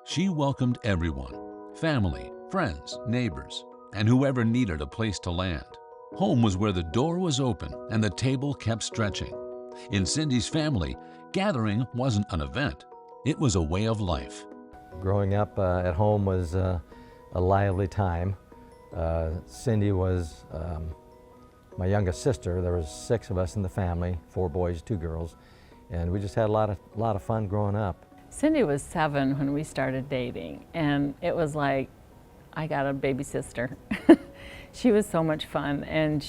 She welcomed everyone, family, friends, neighbors, and whoever needed a place to land. Home was where the door was open and the table kept stretching. In Cindy's family, gathering wasn't an event. It was a way of life. Growing up at home was a lively time. Cindy was my youngest sister. There was 6 of us in the family, 4 boys, 2 girls, and we just had a lot of fun growing up. Cindy was 7 when we started dating, and it was like I got a baby sister. She was so much fun, and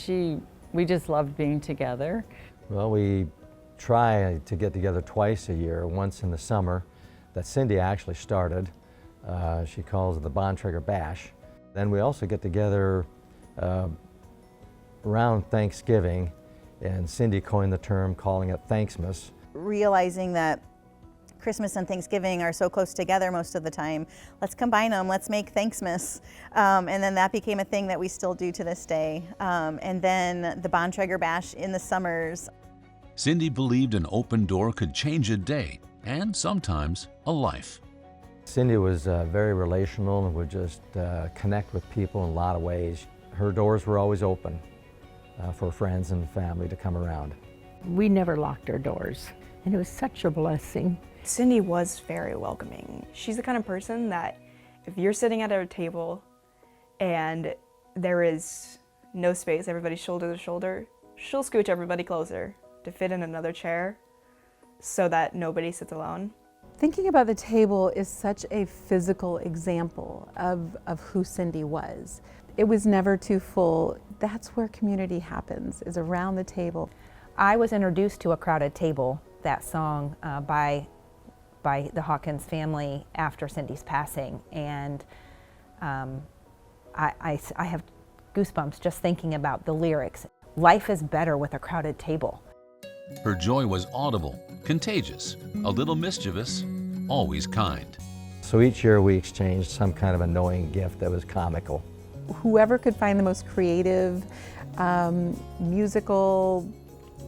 we just loved being together. Well, we try to get together twice a year, once in the summer that Cindy actually started. She calls it the Bontrager Bash. Then we also get together around Thanksgiving, and Cindy coined the term, calling it Thanksmas. Realizing that Christmas and Thanksgiving are so close together most of the time, let's combine them, let's make Thanksmas. And then that became a thing that we still do to this day. And then the Bontrager Bash in the summers. Cindy believed an open door could change a day and sometimes a life. Cindy was very relational and would just connect with people in a lot of ways. Her doors were always open for friends and family to come around. We never locked our doors, and it was such a blessing. Cindy was very welcoming. She's the kind of person that if you're sitting at a table and there is no space, everybody's shoulder to shoulder, she'll scooch everybody closer to fit in another chair so that nobody sits alone. Thinking about the table is such a physical example of who Cindy was. It was never too full. That's where community happens, is around the table. I was introduced to A Crowded Table, that song by the Hawkins family after Cindy's passing, and I have goosebumps just thinking about the lyrics. Life is better with a crowded table. Her joy was audible, contagious, a little mischievous, always kind. So each year we exchanged some kind of a knowing gift that was comical. Whoever could find the most creative, musical,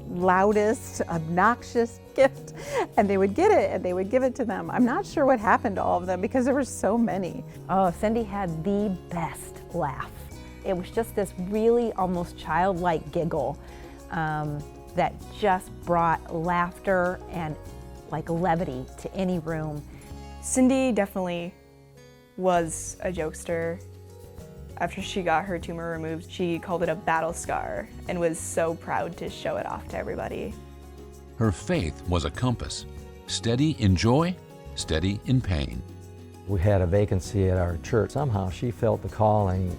loudest, obnoxious gift, and they would get it and they would give it to them. I'm not sure what happened to all of them because there were so many. Oh, Cindy had the best laugh. It was just this really almost childlike giggle that just brought laughter and like levity to any room. Cindy definitely was a jokester. After she got her tumor removed, she called it a battle scar and was so proud to show it off to everybody. Her faith was a compass, steady in joy, steady in pain. We had a vacancy at our church. Somehow she felt the calling,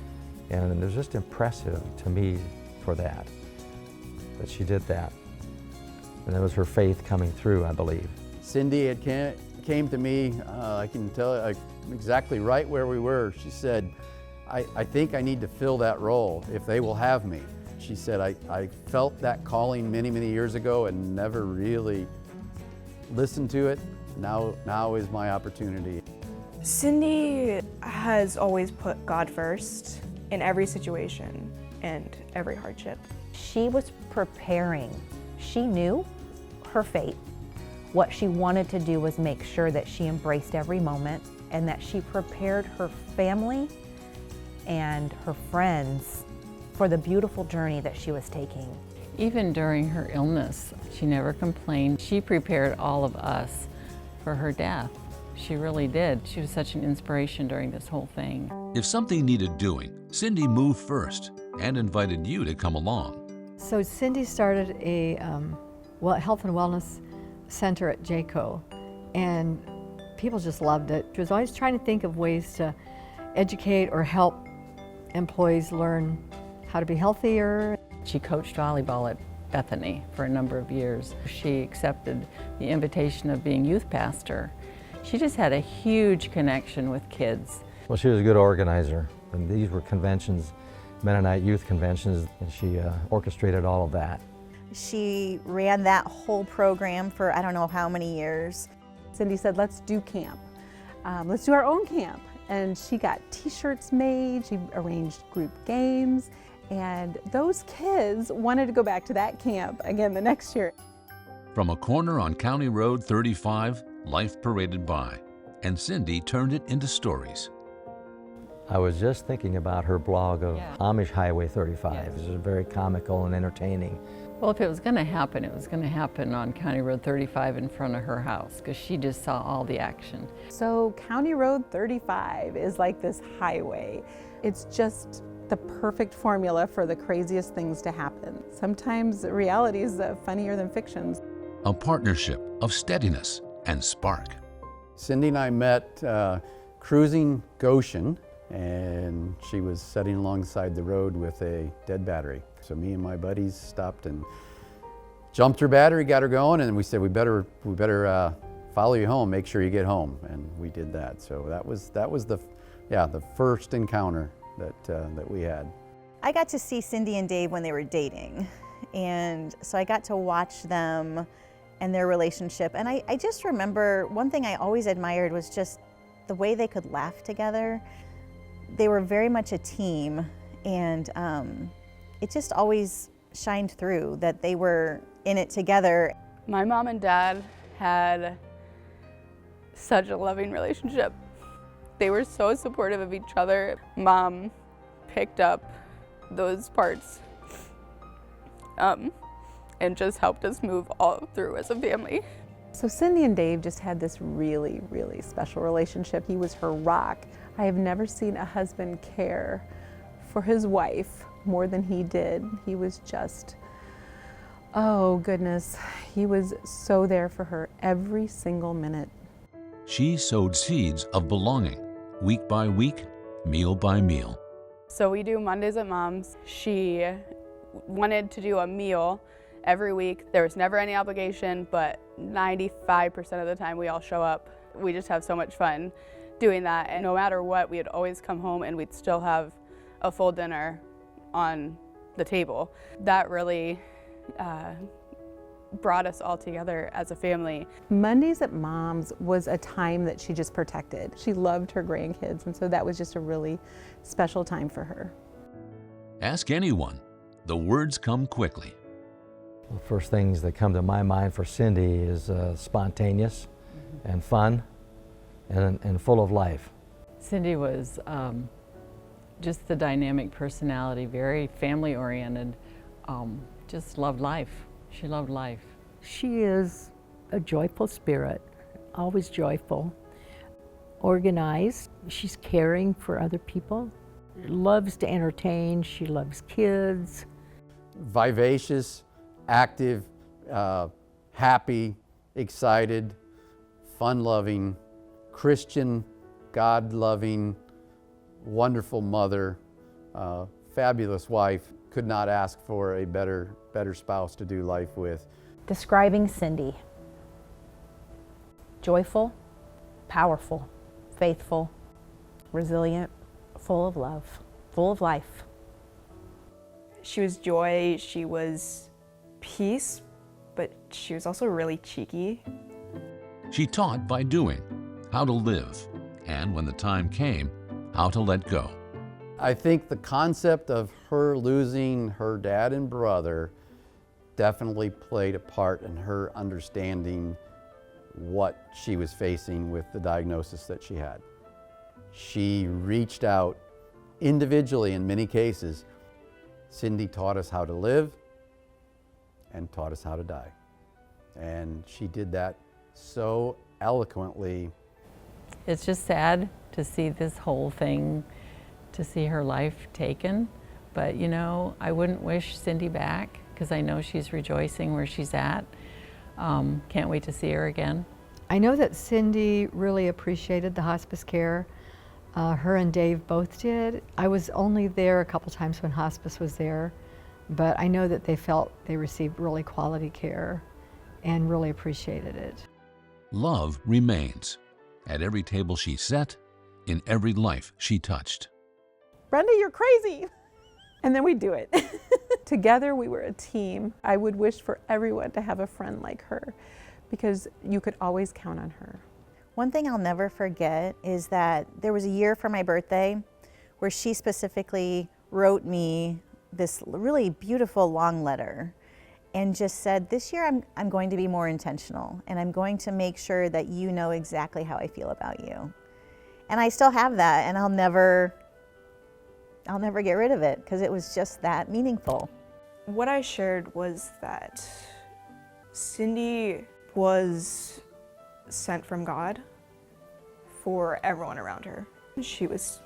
and it was just impressive to me for that she did that. And it was her faith coming through, I believe. Cindy had came to me, I can tell exactly right where we were. She said, I think I need to fill that role if they will have me. She said, I felt that calling many, many years ago and never really listened to it. Now is my opportunity. Cindy has always put God first in every situation and every hardship. She was preparing. She knew her fate. What she wanted to do was make sure that she embraced every moment and that she prepared her family and her friends for the beautiful journey that she was taking. Even during her illness, she never complained. She prepared all of us for her death. She really did. She was such an inspiration during this whole thing. If something needed doing, Cindy moved first and invited you to come along. So Cindy started a health and wellness center at JCO, and people just loved it. She was always trying to think of ways to educate or help employees learn how to be healthier. She coached volleyball at Bethany for a number of years. She accepted the invitation of being youth pastor. She just had a huge connection with kids. Well, she was a good organizer, and these were conventions, Mennonite youth conventions, and she orchestrated all of that. She ran that whole program for I don't know how many years. Cindy said, let's do camp. Let's do our own camp. And she got t-shirts made, she arranged group games, and those kids wanted to go back to that camp again the next year. From a corner on County Road 35, life paraded by. and Cindy turned it into stories. I was just thinking about her blog of Yeah. Amish Highway 35. Yes. It was very comical and entertaining. Well, if it was going to happen, it was going to happen on County Road 35 in front of her house because she just saw all the action. So County Road 35 is like this highway. It's just the perfect formula for the craziest things to happen. Sometimes reality is funnier than fiction. A partnership of steadiness and spark. Cindy and I met cruising Goshen, and she was sitting alongside the road with a dead battery. So me and my buddies stopped and jumped her battery, got her going, and we said we better follow you home, make sure you get home, and we did that. So that was the first encounter that we had. I got to see Cindy and Dave when they were dating, and so I got to watch them and their relationship. And I just remember one thing I always admired was just the way they could laugh together. They were very much a team, and it just always shined through that they were in it together. My mom and dad had such a loving relationship. They were so supportive of each other. Mom picked up those parts and just helped us move all through as a family. So Cindy and Dave just had this really, really special relationship. He was her rock. I have never seen a husband care for his wife more than he did. He was just, oh goodness, he was so there for her every single minute. She sowed seeds of belonging, week by week, meal by meal. So we do Mondays at Mom's. She wanted to do a meal every week. There was never any obligation, but 95% of the time we all show up. We just have so much fun doing that, and no matter what, we'd always come home and we'd still have a full dinner on the table. That really brought us all together as a family. Mondays at Mom's was a time that she just protected. She loved her grandkids, and so that was just a really special time for her. Ask anyone. The words come quickly. The first things that come to my mind for Cindy is spontaneous and fun and full of life. Cindy was just the dynamic personality, very family-oriented, just loved life. She loved life. She is a joyful spirit, always joyful, organized. She's caring for other people, loves to entertain. She loves kids. Vivacious, active, happy, excited, fun-loving, Christian, God-loving, wonderful mother, fabulous wife. Could not ask for a better spouse to do life with. Describing Cindy: joyful, powerful, faithful, resilient, full of love, full of life. She was joy, she was peace, but she was also really cheeky. She taught by doing, how to live, and when the time came, how to let go. I think the concept of her losing her dad and brother definitely played a part in her understanding what she was facing with the diagnosis that she had. She reached out individually in many cases. Cindy taught us how to live and taught us how to die. And she did that so eloquently. It's just sad to see this whole thing, to see her life taken. But you know, I wouldn't wish Cindy back because I know she's rejoicing where she's at. Can't wait to see her again. I know that Cindy really appreciated the hospice care. Her and Dave both did. I was only there a couple times when hospice was there, but I know that they felt they received really quality care and really appreciated it. Love remains at every table she set, in every life she touched. Brenda, you're crazy. And then we do it. Together we were a team. I would wish for everyone to have a friend like her because you could always count on her. One thing I'll never forget is that there was a year for my birthday where she specifically wrote me this really beautiful long letter. and just said, this year I'm going to be more intentional, and I'm going to make sure that you know exactly how I feel about you. And I still have that, and I'll never get rid of it, because it was just that meaningful. What I shared was that Cindy was sent from God for everyone around her. She was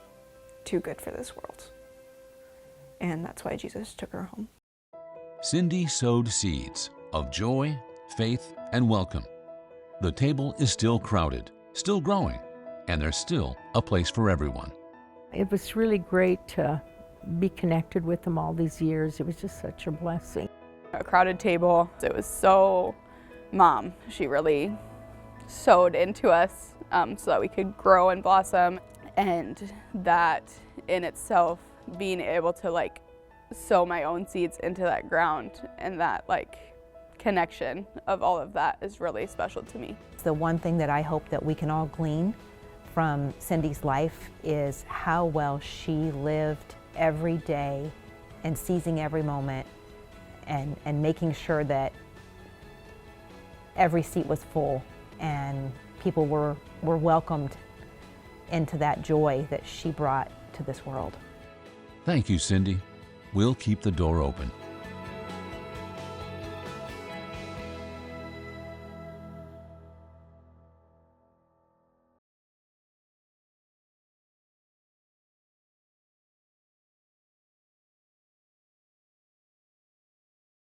too good for this world. And that's why Jesus took her home. Cindy sowed seeds of joy, faith, and welcome. The table is still crowded, still growing, and there's still a place for everyone. It was really great to be connected with them all these years. It was just such a blessing. A crowded table. It was so Mom. She really sewed into us so that we could grow and blossom. And that in itself, being able to sow my own seeds into that ground, and that connection of all of that is really special to me. The one thing that I hope that we can all glean from Cindy's life is how well she lived every day and seizing every moment and making sure that every seat was full and people were welcomed into that joy that she brought to this world. Thank you, Cindy. We'll keep the door open.